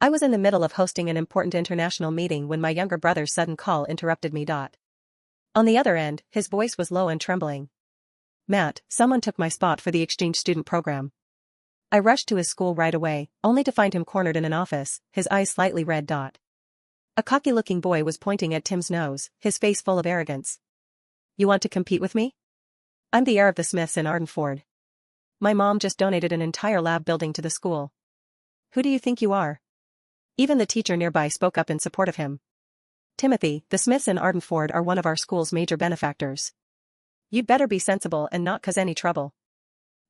I was in the middle of hosting an important international meeting when my younger brother's sudden call interrupted me. On the other end, his voice was low and trembling. Matt, someone took my spot for the exchange student program. I rushed to his school right away, only to find him cornered in an office, his eyes slightly red. A cocky-looking boy was pointing at Tim's nose, his face full of arrogance. You want to compete with me? I'm the heir of the Smiths in Ardenford. My mom just donated an entire lab building to the school. Who do you think you are? Even the teacher nearby spoke up in support of him. Timothy, the Smiths in Ardenford are one of our school's major benefactors. You'd better be sensible and not cause any trouble.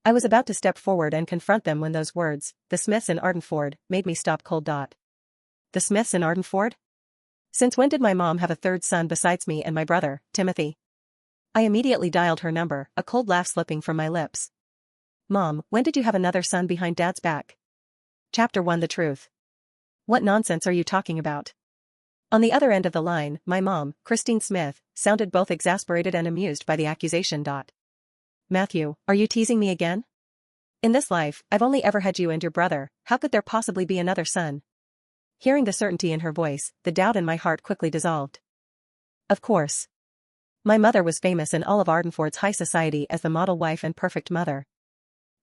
I was about to step forward and confront them when those words, the Smiths in Ardenford, made me stop cold. The Smiths in Ardenford? Since when did my mom have a third son besides me and my brother, Timothy? I immediately dialed her number, a cold laugh slipping from my lips. Mom, when did you have another son behind Dad's back? Chapter 1 The Truth. What nonsense are you talking about? On the other end of the line, my mom, Christine Smith, sounded both exasperated and amused by the accusation. Matthew, are you teasing me again? In this life, I've only ever had you and your brother, how could there possibly be another son? Hearing the certainty in her voice, the doubt in my heart quickly dissolved. Of course. My mother was famous in all of Ardenford's high society as the model wife and perfect mother.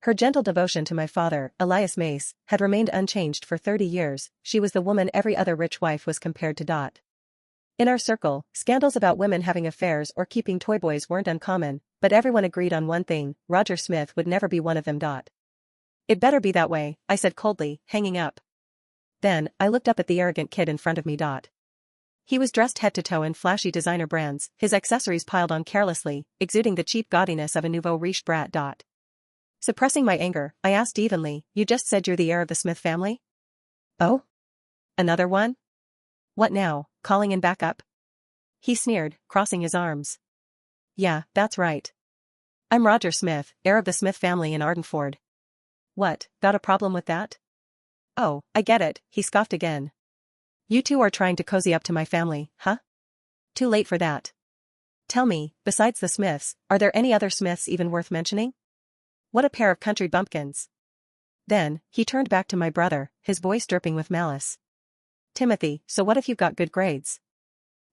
Her gentle devotion to my father, Elias Mace, had remained unchanged for 30 years, she was the woman every other rich wife was compared to. In our circle, scandals about women having affairs or keeping toy boys weren't uncommon, but everyone agreed on one thing, Roger Smith would never be one of them. It better be that way, I said coldly, hanging up. Then, I looked up at the arrogant kid in front of me. He was dressed head to toe in flashy designer brands, his accessories piled on carelessly, exuding the cheap gaudiness of a nouveau riche brat. Suppressing my anger, I asked evenly, you just said you're the heir of the Smith family? Oh? Another one? What now, calling in backup? He sneered, crossing his arms. Yeah, that's right. I'm Roger Smith, heir of the Smith family in Ardenford. What, got a problem with that? Oh, I get it, he scoffed again. You two are trying to cozy up to my family, huh? Too late for that. Tell me, besides the Smiths, are there any other Smiths even worth mentioning? What a pair of country bumpkins. Then, he turned back to my brother, his voice dripping with malice. Timothy, so what if you've got good grades?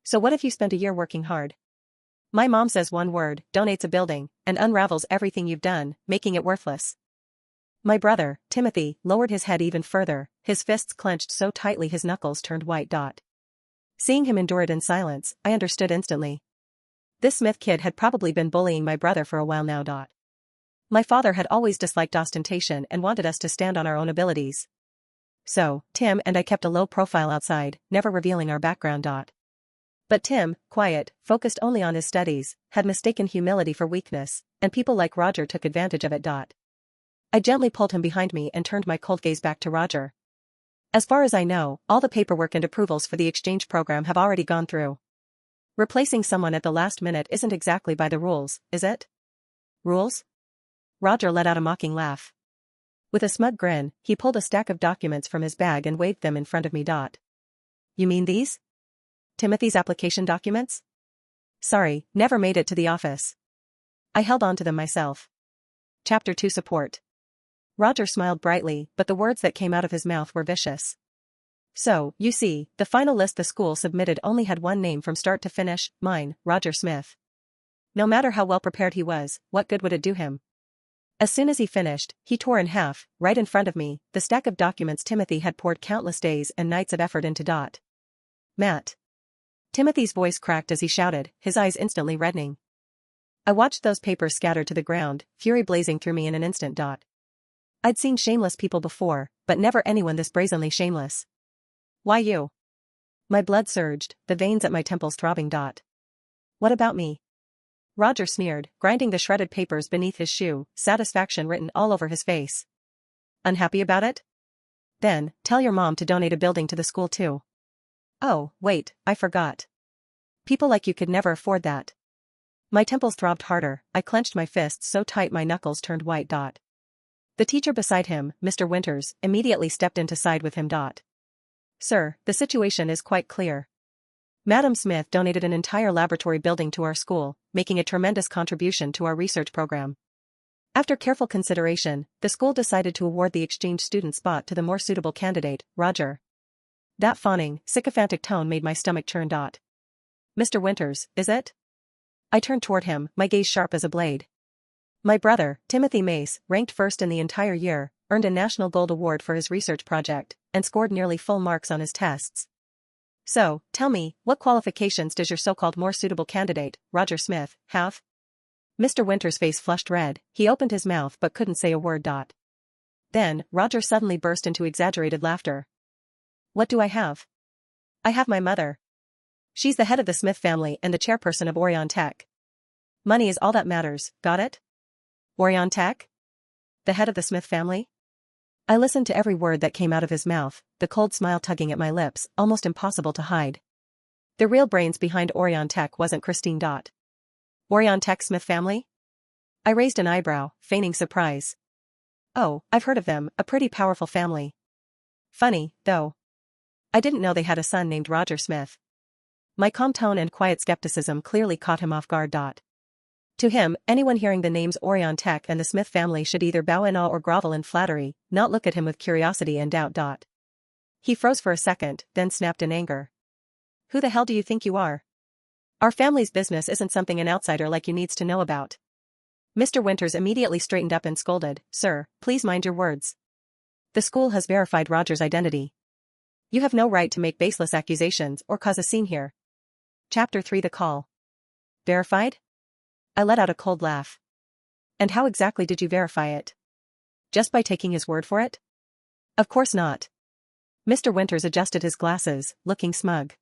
So what if you spent a year working hard? My mom says one word, donates a building, and unravels everything you've done, making it worthless. My brother, Timothy, lowered his head even further, his fists clenched so tightly his knuckles turned white. Seeing him endure it in silence, I understood instantly. This Smith kid had probably been bullying my brother for a while now. My father had always disliked ostentation and wanted us to stand on our own abilities. So, Tim and I kept a low profile outside, never revealing our background. But Tim, quiet, focused only on his studies, had mistaken humility for weakness, and people like Roger took advantage of it. I gently pulled him behind me and turned my cold gaze back to Roger. As far as I know, all the paperwork and approvals for the exchange program have already gone through. Replacing someone at the last minute isn't exactly by the rules, is it? Rules? Roger let out a mocking laugh. With a smug grin, he pulled a stack of documents from his bag and waved them in front of me. You mean these? Timothy's application documents? Sorry, never made it to the office. I held on to them myself. Chapter 2 Support. Roger smiled brightly, but the words that came out of his mouth were vicious. So, you see, the final list the school submitted only had one name from start to finish, mine, Roger Smith. No matter how well prepared he was, what good would it do him? As soon as he finished, he tore in half, right in front of me, the stack of documents Timothy had poured countless days and nights of effort into. Matt. Timothy's voice cracked as he shouted, his eyes instantly reddening. I watched those papers scatter to the ground, fury blazing through me in an instant. I'd seen shameless people before, but never anyone this brazenly shameless. Why you? My blood surged, the veins at my temples throbbing. What about me? Roger sneered, grinding the shredded papers beneath his shoe, satisfaction written all over his face. Unhappy about it? Then, tell your mom to donate a building to the school too. Oh, wait, I forgot. People like you could never afford that. My temples throbbed harder, I clenched my fists so tight my knuckles turned white. The teacher beside him, Mr. Winters, immediately stepped in to side with him. Sir, the situation is quite clear. Madam Smith donated an entire laboratory building to our school, making a tremendous contribution to our research program. After careful consideration, the school decided to award the exchange student spot to the more suitable candidate, Roger. That fawning, sycophantic tone made my stomach churn. Mr. Winters, is it? I turned toward him, my gaze sharp as a blade. My brother, Timothy Mace, ranked first in the entire year, earned a National Gold Award for his research project, and scored nearly full marks on his tests. So, tell me, what qualifications does your so-called more suitable candidate, Roger Smith, have? Mr. Winters' face flushed red, he opened his mouth but couldn't say a word. Then, Roger suddenly burst into exaggerated laughter. What do I have? I have my mother. She's the head of the Smith family and the chairperson of Orion Tech. Money is all that matters, got it? Orion Tech? The head of the Smith family? I listened to every word that came out of his mouth, the cold smile tugging at my lips, almost impossible to hide. The real brains behind Orion Tech wasn't Christine. Orion Tech Smith family? I raised an eyebrow, feigning surprise. Oh, I've heard of them, a pretty powerful family. Funny, though. I didn't know they had a son named Roger Smith. My calm tone and quiet skepticism clearly caught him off guard. To him, anyone hearing the names Orion Tech and the Smith family should either bow in awe or grovel in flattery, not look at him with curiosity and doubt. He froze for a second, then snapped in anger. Who the hell do you think you are? Our family's business isn't something an outsider like you needs to know about. Mr. Winters immediately straightened up and scolded, Sir, please mind your words. The school has verified Roger's identity. You have no right to make baseless accusations or cause a scene here. Chapter 3 The Call. Verified? I let out a cold laugh. And how exactly did you verify it? Just by taking his word for it? Of course not. Mr. Winters adjusted his glasses, looking smug.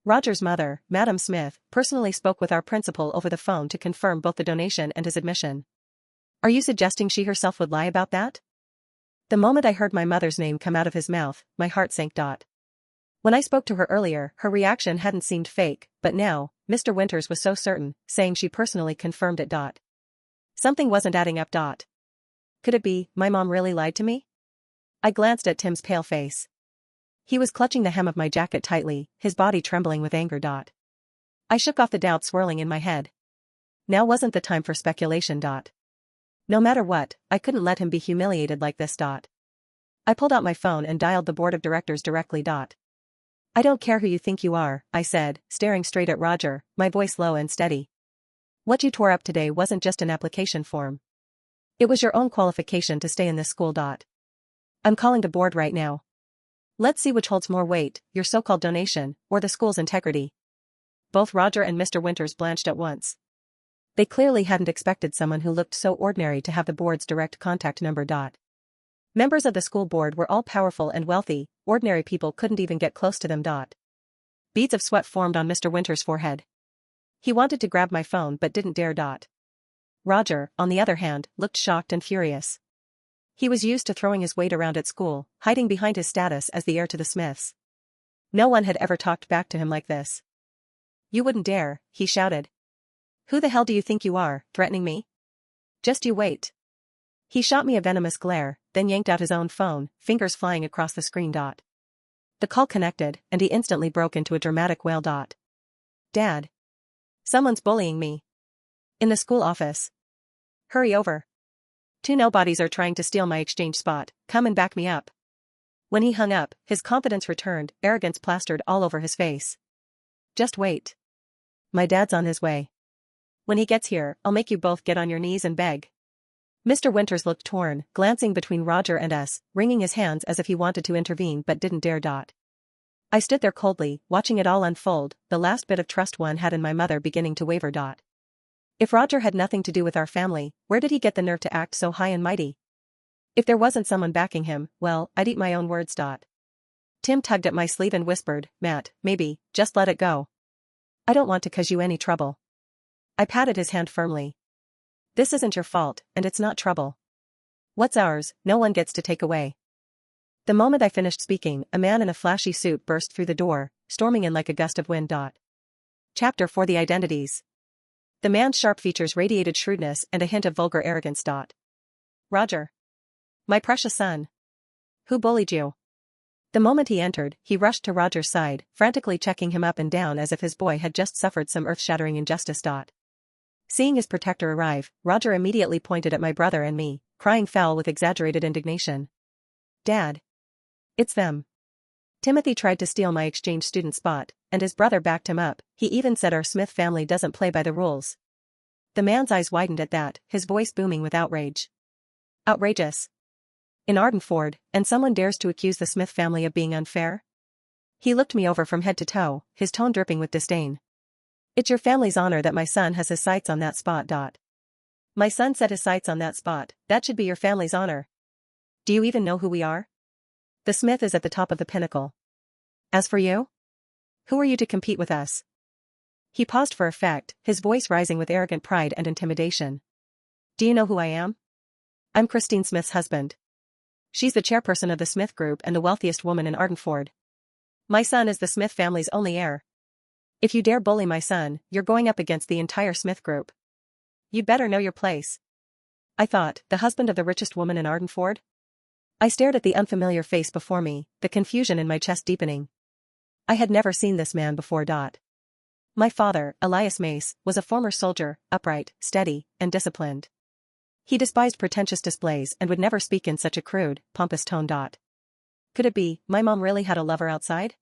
Roger's mother, Madam Smith, personally spoke with our principal over the phone to confirm both the donation and his admission. Are you suggesting she herself would lie about that? The moment I heard my mother's name come out of his mouth, my heart sank. When I spoke to her earlier, her reaction hadn't seemed fake, but now, Mr. Winters was so certain, saying she personally confirmed it. Something wasn't adding up. Could it be, my mom really lied to me? I glanced at Tim's pale face. He was clutching the hem of my jacket tightly, his body trembling with anger. I shook off the doubt swirling in my head. Now wasn't the time for speculation. No matter what, I couldn't let him be humiliated like this. I pulled out my phone and dialed the board of directors directly. I don't care who you think you are, I said, staring straight at Roger, my voice low and steady. What you tore up today wasn't just an application form. It was your own qualification to stay in this school. I'm calling the board right now. Let's see which holds more weight, your so-called donation, or the school's integrity. Both Roger and Mr. Winters blanched at once. They clearly hadn't expected someone who looked so ordinary to have the board's direct contact number. Members of the school board were all powerful and wealthy, ordinary people couldn't even get close to them. Beads of sweat formed on Mr. Winters' forehead. He wanted to grab my phone but didn't dare. Roger, on the other hand, looked shocked and furious. He was used to throwing his weight around at school, hiding behind his status as the heir to the Smiths. No one had ever talked back to him like this. You wouldn't dare, he shouted. Who the hell do you think you are, threatening me? Just you wait. He shot me a venomous glare, then yanked out his own phone, fingers flying across the screen. The call connected, and he instantly broke into a dramatic wail. Dad. Someone's bullying me. In the school office. Hurry over. 2 nobodies are trying to steal my exchange spot, come and back me up. When he hung up, his confidence returned, arrogance plastered all over his face. Just wait. My dad's on his way. When he gets here, I'll make you both get on your knees and beg. Mr. Winters looked torn, glancing between Roger and us, wringing his hands as if he wanted to intervene but didn't dare. I stood there coldly, watching it all unfold, the last bit of trust one had in my mother beginning to waver. If Roger had nothing to do with our family, where did he get the nerve to act so high and mighty? If there wasn't someone backing him, well, I'd eat my own words. Tim tugged at my sleeve and whispered, Matt, maybe, just let it go. I don't want to cause you any trouble. I patted his hand firmly. This isn't your fault, and it's not trouble. What's ours, no one gets to take away. The moment I finished speaking, a man in a flashy suit burst through the door, storming in like a gust of wind. Chapter 4 The Identities. The man's sharp features radiated shrewdness and a hint of vulgar arrogance. Roger. My precious son. Who bullied you? The moment he entered, he rushed to Roger's side, frantically checking him up and down as if his boy had just suffered some earth-shattering injustice. Seeing his protector arrive, Roger immediately pointed at my brother and me, crying foul with exaggerated indignation. Dad. It's them. Timothy tried to steal my exchange student spot, and his brother backed him up. He even said our Smith family doesn't play by the rules. The man's eyes widened at that, his voice booming with outrage. Outrageous. In Ardenford, and someone dares to accuse the Smith family of being unfair? He looked me over from head to toe, his tone dripping with disdain. It's your family's honor that my son has his sights on that spot. My son set his sights on that spot, that should be your family's honor. Do you even know who we are? The Smith is at the top of the pinnacle. As for you? Who are you to compete with us? He paused for effect, his voice rising with arrogant pride and intimidation. Do you know who I am? I'm Christine Smith's husband. She's the chairperson of the Smith Group and the wealthiest woman in Ardenford. My son is the Smith family's only heir. If you dare bully my son, you're going up against the entire Smith Group. You'd better know your place. I thought, the husband of the richest woman in Ardenford? I stared at the unfamiliar face before me, the confusion in my chest deepening. I had never seen this man before. My father, Elias Mace, was a former soldier, upright, steady, and disciplined. He despised pretentious displays and would never speak in such a crude, pompous tone. Could it be, my mom really had a lover outside?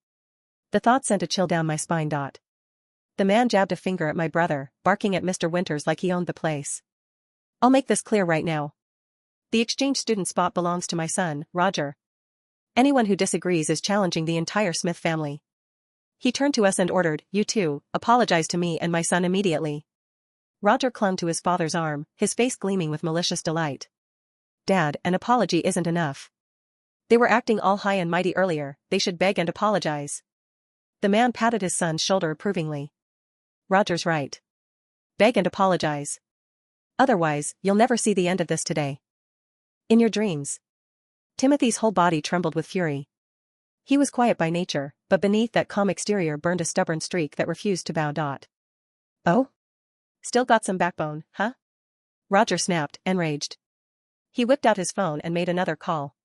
The thought sent a chill down my spine. The man jabbed a finger at my brother, barking at Mr. Winters like he owned the place. I'll make this clear right now. The exchange student spot belongs to my son, Roger. Anyone who disagrees is challenging the entire Smith family. He turned to us and ordered, you two, apologize to me and my son immediately. Roger clung to his father's arm, his face gleaming with malicious delight. Dad, an apology isn't enough. They were acting all high and mighty earlier, they should beg and apologize. The man patted his son's shoulder approvingly. Roger's right. Beg and apologize. Otherwise, you'll never see the end of this today. In your dreams. Timothy's whole body trembled with fury. He was quiet by nature, but beneath that calm exterior burned a stubborn streak that refused to bow. Oh? Still got some backbone, huh? Roger snapped, enraged. He whipped out his phone and made another call.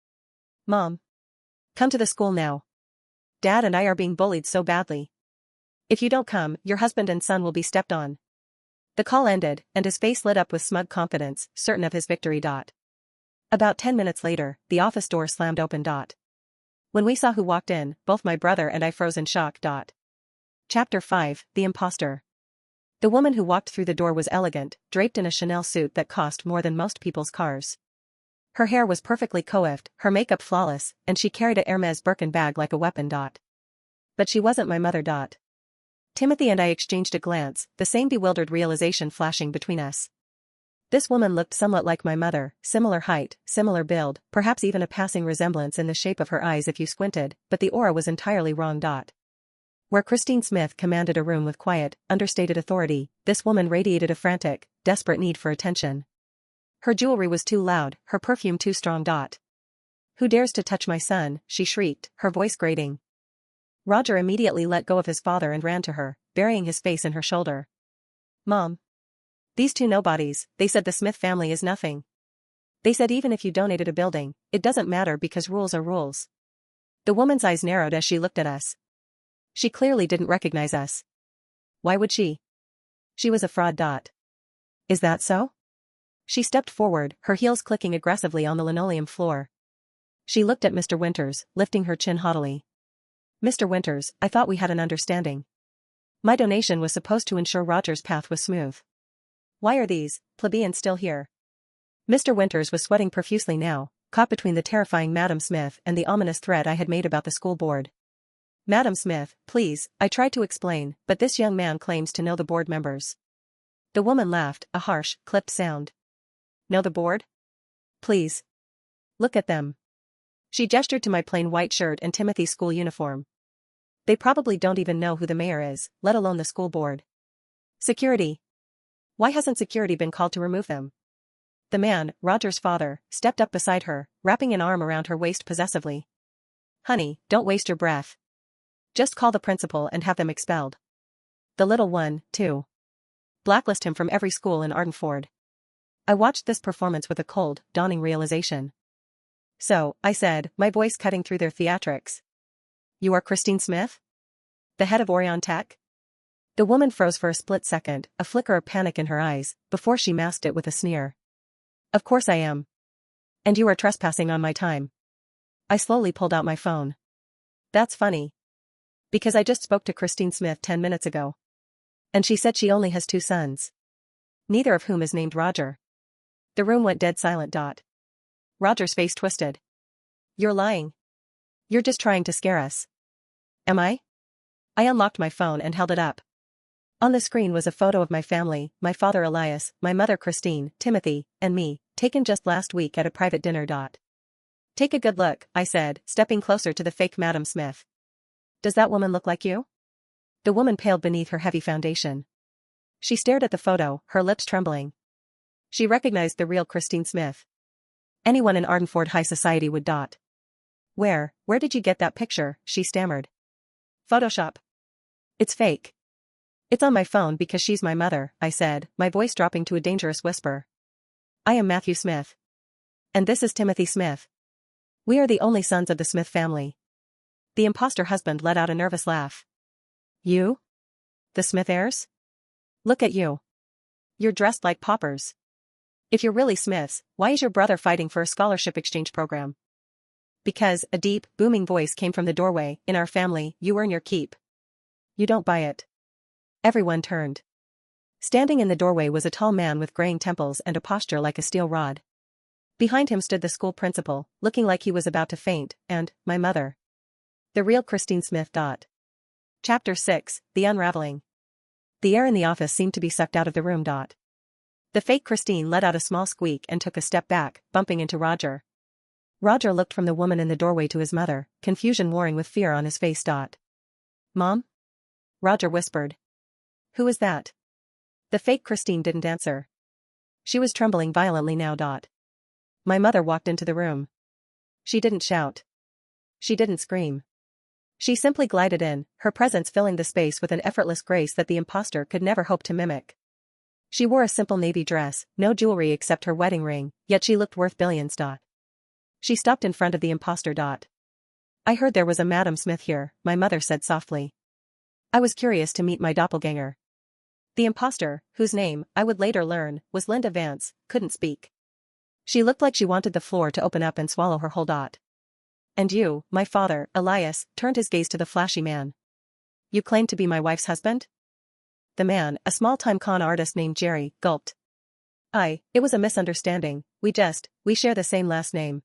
Mom. Come to the school now. Dad and I are being bullied so badly. If you don't come, your husband and son will be stepped on. The call ended, and his face lit up with smug confidence, certain of his victory. About 10 minutes later, the office door slammed open. When we saw who walked in, both my brother and I froze in shock. Chapter 5, The Imposter. The woman who walked through the door was elegant, draped in a Chanel suit that cost more than most people's cars. Her hair was perfectly coiffed, her makeup flawless, and she carried a Hermes Birkin bag like a weapon. But she wasn't my mother. Timothy and I exchanged a glance, the same bewildered realization flashing between us. This woman looked somewhat like my mother, similar height, similar build, perhaps even a passing resemblance in the shape of her eyes if you squinted, but the aura was entirely wrong. Where Christine Smith commanded a room with quiet, understated authority, this woman radiated a frantic, desperate need for attention. Her jewelry was too loud, her perfume too strong. Who dares to touch my son? She shrieked, her voice grating. Roger immediately let go of his father and ran to her, burying his face in her shoulder. Mom. These two nobodies, they said the Smith family is nothing. They said even if you donated a building, it doesn't matter because rules are rules. The woman's eyes narrowed as she looked at us. She clearly didn't recognize us. Why would she? She was a fraud. Is that so? She stepped forward, her heels clicking aggressively on the linoleum floor. She looked at Mr. Winters, lifting her chin haughtily. Mr. Winters, I thought we had an understanding. My donation was supposed to ensure Roger's path was smooth. Why are these plebeians still here? Mr. Winters was sweating profusely now, caught between the terrifying Madam Smith and the ominous threat I had made about the school board. Madam Smith, please, I tried to explain, but this young man claims to know the board members. The woman laughed, a harsh, clipped sound. Know the board? Please. Look at them. She gestured to my plain white shirt and Timothy's school uniform. They probably don't even know who the mayor is, let alone the school board. Security. Why hasn't security been called to remove them? The man, Roger's father, stepped up beside her, wrapping an arm around her waist possessively. Honey, don't waste your breath. Just call the principal and have them expelled. The little one, too. Blacklist him from every school in Ardenford. I watched this performance with a cold, dawning realization. So, I said, my voice cutting through their theatrics. You are Christine Smith? The head of Orion Tech? The woman froze for a split second, a flicker of panic in her eyes, before she masked it with a sneer. Of course I am. And you are trespassing on my time. I slowly pulled out my phone. That's funny. Because I just spoke to Christine Smith 10 minutes ago. And she said she only has 2 sons. Neither of whom is named Roger. The room went dead silent. Roger's face twisted. You're lying. You're just trying to scare us. Am I? I unlocked my phone and held it up. On the screen was a photo of my family, my father Elias, my mother Christine, Timothy, and me, taken just last week at a private dinner. Take a good look, I said, stepping closer to the fake Madam Smith. Does that woman look like you? The woman paled beneath her heavy foundation. She stared at the photo, her lips trembling. She recognized the real Christine Smith. Anyone in Ardenford high society would. Where did you get that picture? She stammered. Photoshop. It's fake. It's on my phone because she's my mother, I said, my voice dropping to a dangerous whisper. I am Matthew Smith. And this is Timothy Smith. We are the only sons of the Smith family. The imposter husband let out a nervous laugh. You? The Smith heirs? Look at you. You're dressed like paupers. If you're really Smiths, why is your brother fighting for a scholarship exchange program? Because, a deep, booming voice came from the doorway, in our family, you earn your keep. You don't buy it. Everyone turned. Standing in the doorway was a tall man with graying temples and a posture like a steel rod. Behind him stood the school principal, looking like he was about to faint, and, my mother. The real Christine Smith. Chapter 6, The Unraveling. The air in the office seemed to be sucked out of the room. The fake Christine let out a small squeak and took a step back, bumping into Roger. Roger looked from the woman in the doorway to his mother, confusion warring with fear on his face. Mom? Roger whispered. Who is that? The fake Christine didn't answer. She was trembling violently now. My mother walked into the room. She didn't shout. She didn't scream. She simply glided in, her presence filling the space with an effortless grace that the imposter could never hope to mimic. She wore a simple navy dress, no jewelry except her wedding ring, yet she looked worth billions. She stopped in front of the imposter. I heard there was a Madam Smith here, my mother said softly. I was curious to meet my doppelganger. The imposter, whose name, I would later learn, was Linda Vance, couldn't speak. She looked like she wanted the floor to open up and swallow her whole. And you, my father, Elias, turned his gaze to the flashy man. You claim to be my wife's husband? The man, a small-time con artist named Jerry, gulped. It was a misunderstanding, we share the same last name.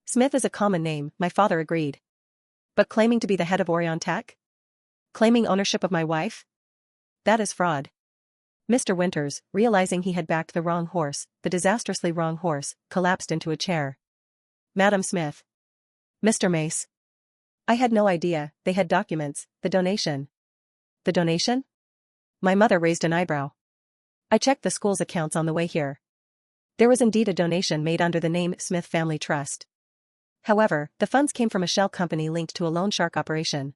Smith is a common name, my father agreed. But claiming to be the head of Orion Tech? Claiming ownership of my wife? That is fraud. Mr. Winters, realizing he had backed the wrong horse, the disastrously wrong horse, collapsed into a chair. Madam Smith. Mr. Mace. I had no idea, they had documents, the donation. The donation? My mother raised an eyebrow. I checked the school's accounts on the way here. There was indeed a donation made under the name Smith Family Trust. However, the funds came from a shell company linked to a loan shark operation.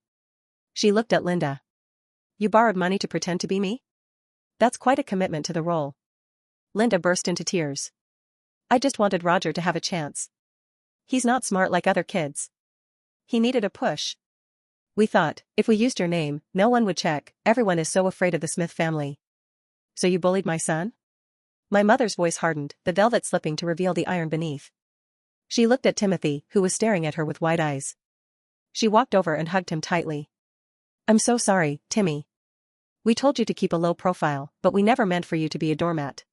She looked at Linda. You borrowed money to pretend to be me? That's quite a commitment to the role. Linda burst into tears. I just wanted Roger to have a chance. He's not smart like other kids. He needed a push. We thought, if we used your name, no one would check, everyone is so afraid of the Smith family. So you bullied my son? My mother's voice hardened, the velvet slipping to reveal the iron beneath. She looked at Timothy, who was staring at her with wide eyes. She walked over and hugged him tightly. I'm so sorry, Timmy. We told you to keep a low profile, but we never meant for you to be a doormat.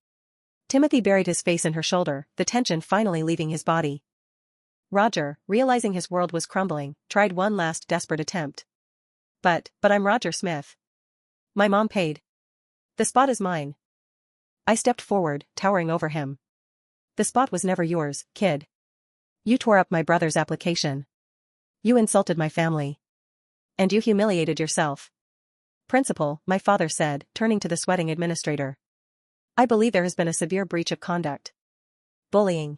Timothy buried his face in her shoulder, the tension finally leaving his body. Roger, realizing his world was crumbling, tried one last desperate attempt. But I'm Roger Smith. My mom paid. The spot is mine. I stepped forward, towering over him. The spot was never yours, kid. You tore up my brother's application. You insulted my family. And you humiliated yourself. Principal, my father said, turning to the sweating administrator. I believe there has been a severe breach of conduct. Bullying.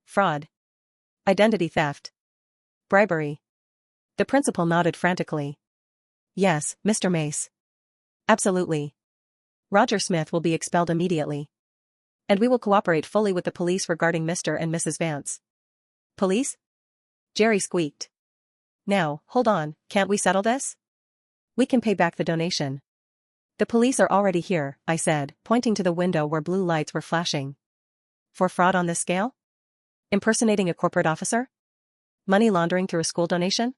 Fraud. Identity theft. Bribery. The principal nodded frantically. Yes, Mr. Mace. Absolutely. Roger Smith will be expelled immediately. And we will cooperate fully with the police regarding Mr. and Mrs. Vance. Police? Jerry squeaked. Now, hold on, can't we settle this? We can pay back the donation. The police are already here, I said, pointing to the window where blue lights were flashing. For fraud on this scale? Impersonating a corporate officer? Money laundering through a school donation?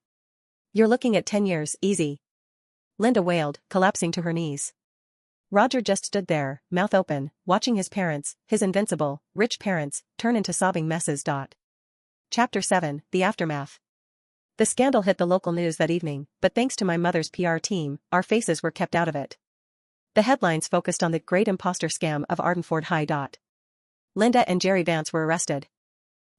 You're looking at 10 years, easy. Linda wailed, collapsing to her knees. Roger just stood there, mouth open, watching his parents, his invincible, rich parents, turn into sobbing messes. Chapter 7, The Aftermath. The scandal hit the local news that evening, but thanks to my mother's PR team, our faces were kept out of it. The headlines focused on the great imposter scam of Ardenford High. Linda and Jerry Vance were arrested.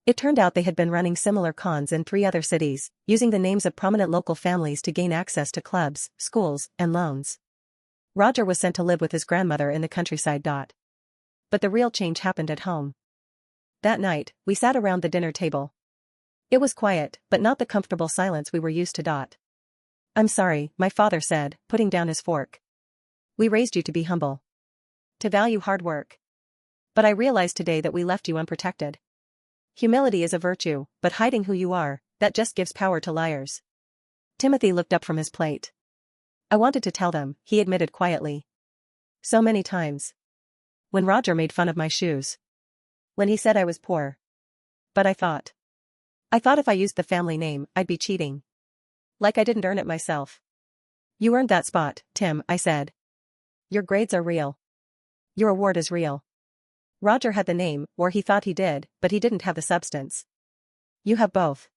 It turned out they had been running similar cons in 3 other cities, using the names of prominent local families to gain access to clubs, schools, and loans. Roger was sent to live with his grandmother in the countryside. But the real change happened at home. That night, we sat around the dinner table. It was quiet, but not the comfortable silence we were used to. I'm sorry, my father said, putting down his fork. We raised you to be humble. To value hard work. But I realized today that we left you unprotected. Humility is a virtue, but hiding who you are, that just gives power to liars. Timothy looked up from his plate. I wanted to tell them, he admitted quietly. So many times. When Roger made fun of my shoes. When he said I was poor. But I thought if I used the family name, I'd be cheating. Like I didn't earn it myself. You earned that spot, Tim, I said. Your grades are real. Your award is real. Roger had the name, or he thought he did, but he didn't have the substance. You have both.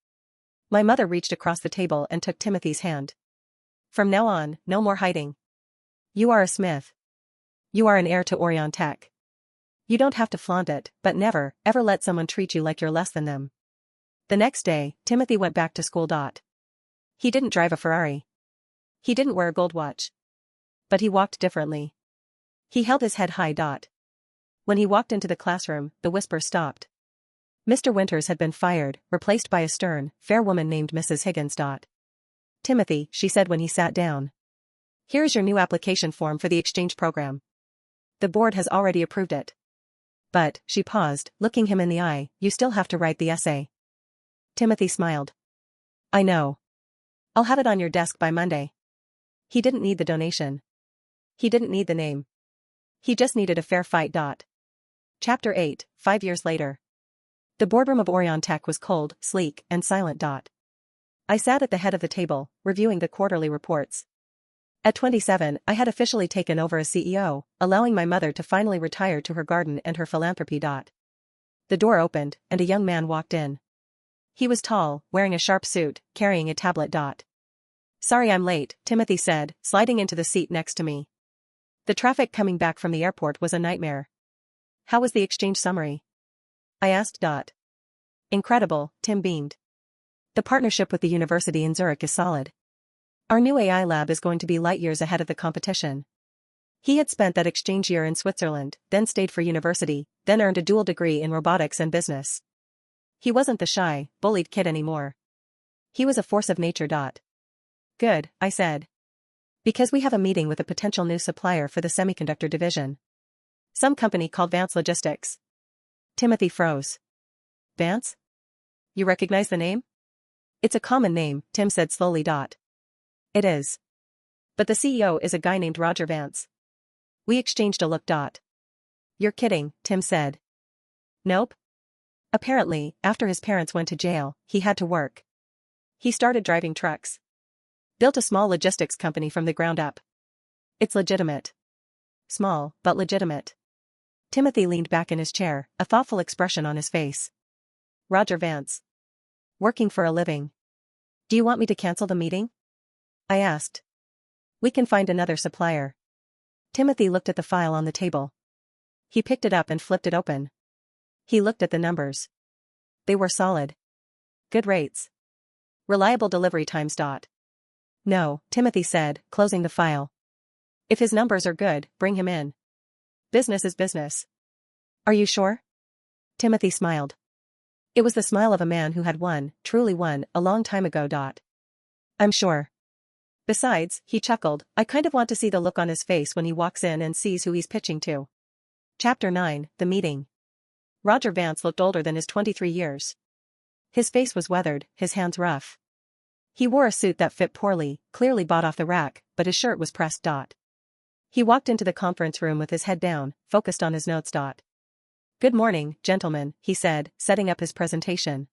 My mother reached across the table and took Timothy's hand. From now on, no more hiding. You are a Smith. You are an heir to Orion Tech. You don't have to flaunt it, but never, ever let someone treat you like you're less than them. The next day, Timothy went back to school. He didn't drive a Ferrari. He didn't wear a gold watch. But he walked differently. He held his head high. When he walked into the classroom, the whispers stopped. Mr. Winters had been fired, replaced by a stern, fair woman named Mrs. Higgins. Timothy, she said when he sat down. Here is your new application form for the exchange program. The board has already approved it. But, she paused, looking him in the eye, you still have to write the essay. Timothy smiled. I know. I'll have it on your desk by Monday. He didn't need the donation. He didn't need the name. He just needed a fair fight. Chapter 8, 5 years later. The boardroom of Orion Tech was cold, sleek, and silent. I sat at the head of the table, reviewing the quarterly reports. At 27, I had officially taken over as CEO, allowing my mother to finally retire to her garden and her philanthropy. The door opened, and a young man walked in. He was tall, wearing a sharp suit, carrying a tablet. Sorry I'm late, Timothy said, sliding into the seat next to me. The traffic coming back from the airport was a nightmare. How was the exchange summary? I asked. Incredible, Tim beamed. The partnership with the university in Zurich is solid. Our new AI lab is going to be light years ahead of the competition. He had spent that exchange year in Switzerland, then stayed for university, then earned a dual degree in robotics and business. He wasn't the shy, bullied kid anymore. He was a force of nature. Good, I said. Because we have a meeting with a potential new supplier for the semiconductor division. Some company called Vance Logistics. Timothy froze. Vance? You recognize the name? It's a common name, Tim said slowly. It is. But the CEO is a guy named Roger Vance. We exchanged a look. You're kidding, Tim said. Nope. Apparently, after his parents went to jail, he had to work. He started driving trucks. Built a small logistics company from the ground up. It's legitimate. Small, but legitimate. Timothy leaned back in his chair, a thoughtful expression on his face. Roger Vance. Working for a living. Do you want me to cancel the meeting? I asked. We can find another supplier. Timothy looked at the file on the table. He picked it up and flipped it open. He looked at the numbers. They were solid. Good rates. Reliable delivery times. No, Timothy said, closing the file. If his numbers are good, bring him in. Business is business. Are you sure? Timothy smiled. It was the smile of a man who had won, truly won, a long time ago. I'm sure. Besides, he chuckled, I kind of want to see the look on his face when he walks in and sees who he's pitching to. Chapter 9, The Meeting. Roger Vance looked older than his 23 years. His face was weathered, his hands rough. He wore a suit that fit poorly, clearly bought off the rack, but his shirt was pressed. He walked into the conference room with his head down, focused on his notes. Good morning, gentlemen, he said, setting up his presentation.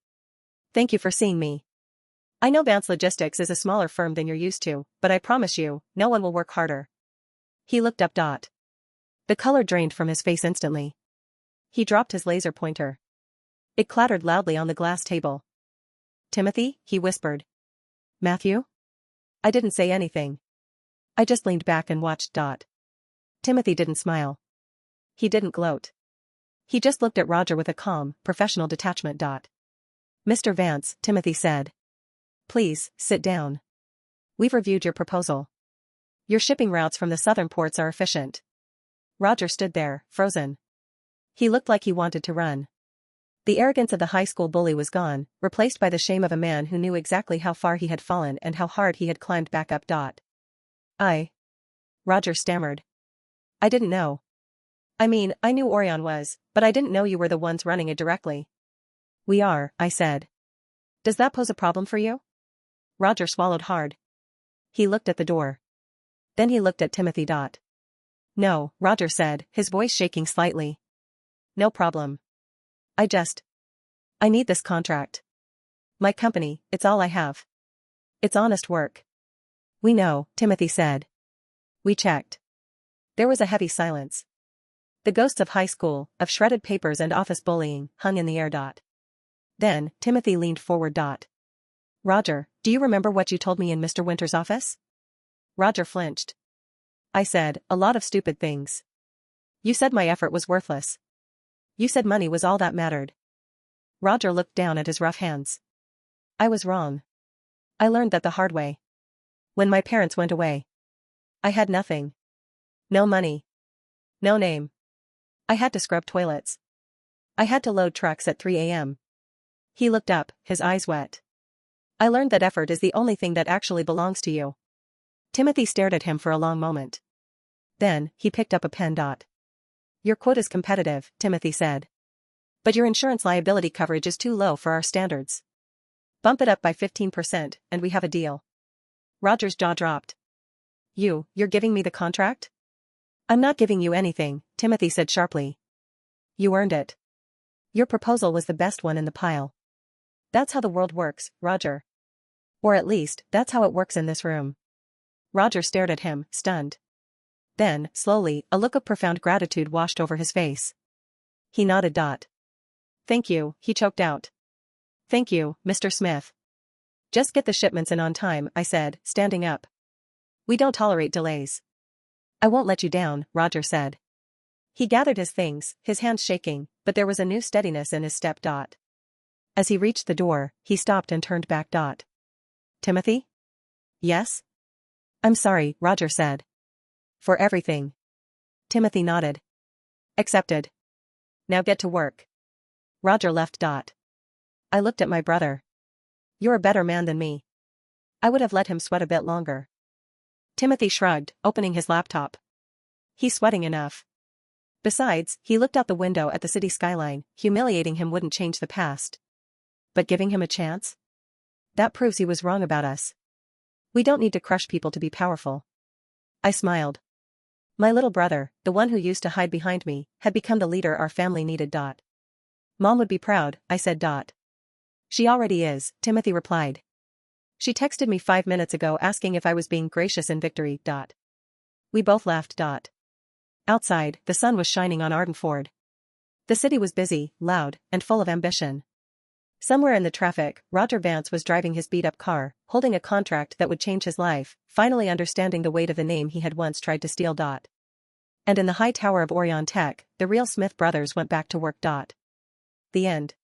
Thank you for seeing me. I know Vance Logistics is a smaller firm than you're used to, but I promise you, no one will work harder. He looked up. The color drained from his face instantly. He dropped his laser pointer. It clattered loudly on the glass table. Timothy, he whispered. Matthew? I didn't say anything. I just leaned back and watched. Timothy didn't smile. He didn't gloat. He just looked at Roger with a calm, professional detachment. Mr. Vance, Timothy said. Please, sit down. We've reviewed your proposal. Your shipping routes from the southern ports are efficient. Roger stood there, frozen. He looked like he wanted to run. The arrogance of the high school bully was gone, replaced by the shame of a man who knew exactly how far he had fallen and how hard he had climbed back up. Roger stammered. I didn't know. I mean, I knew Orion was, but I didn't know you were the ones running it directly. We are, I said. Does that pose a problem for you? Roger swallowed hard. He looked at the door. Then he looked at Timothy. No, Roger said, his voice shaking slightly. No problem. I need this contract. My company, it's all I have. It's honest work. We know, Timothy said. We checked. There was a heavy silence. The ghosts of high school, of shredded papers and office bullying, hung in the air. Then, Timothy leaned forward. Roger, do you remember what you told me in Mr. Winter's office? Roger flinched. I said, a lot of stupid things. You said my effort was worthless. You said money was all that mattered. Roger looked down at his rough hands. I was wrong. I learned that the hard way. When my parents went away. I had nothing. No money. No name. I had to scrub toilets. I had to load trucks at 3 a.m. He looked up, his eyes wet. I learned that effort is the only thing that actually belongs to you. Timothy stared at him for a long moment. Then, he picked up a pen. Your quote is competitive, Timothy said. But your insurance liability coverage is too low for our standards. Bump it up by 15% and we have a deal. Roger's jaw dropped. You're giving me the contract? I'm not giving you anything, Timothy said sharply. You earned it. Your proposal was the best one in the pile. That's how the world works, Roger. Or at least, that's how it works in this room. Roger stared at him, stunned. Then, slowly, a look of profound gratitude washed over his face. He nodded. Thank you, he choked out. Thank you, Mr. Smith. Just get the shipments in on time, I said, standing up. We don't tolerate delays. I won't let you down, Roger said. He gathered his things, his hands shaking, but there was a new steadiness in his step. As he reached the door, he stopped and turned back. Timothy? Yes? I'm sorry, Roger said. For everything. Timothy nodded. Accepted. Now get to work. Roger left. I looked at my brother. You're a better man than me. I would have let him sweat a bit longer. Timothy shrugged, opening his laptop. He's sweating enough. Besides, he looked out the window at the city skyline. Humiliating him wouldn't change the past. But giving him a chance? That proves he was wrong about us. We don't need to crush people to be powerful. I smiled. My little brother, the one who used to hide behind me, had become the leader our family needed. Mom would be proud, I said. She already is, Timothy replied. She texted me 5 minutes ago asking if I was being gracious in victory. We both laughed. Outside, the sun was shining on Ardenford. The city was busy, loud, and full of ambition. Somewhere in the traffic, Roger Vance was driving his beat-up car, holding a contract that would change his life, finally understanding the weight of the name he had once tried to steal. And in the high tower of Orion Tech, the real Smith brothers went back to work. The end.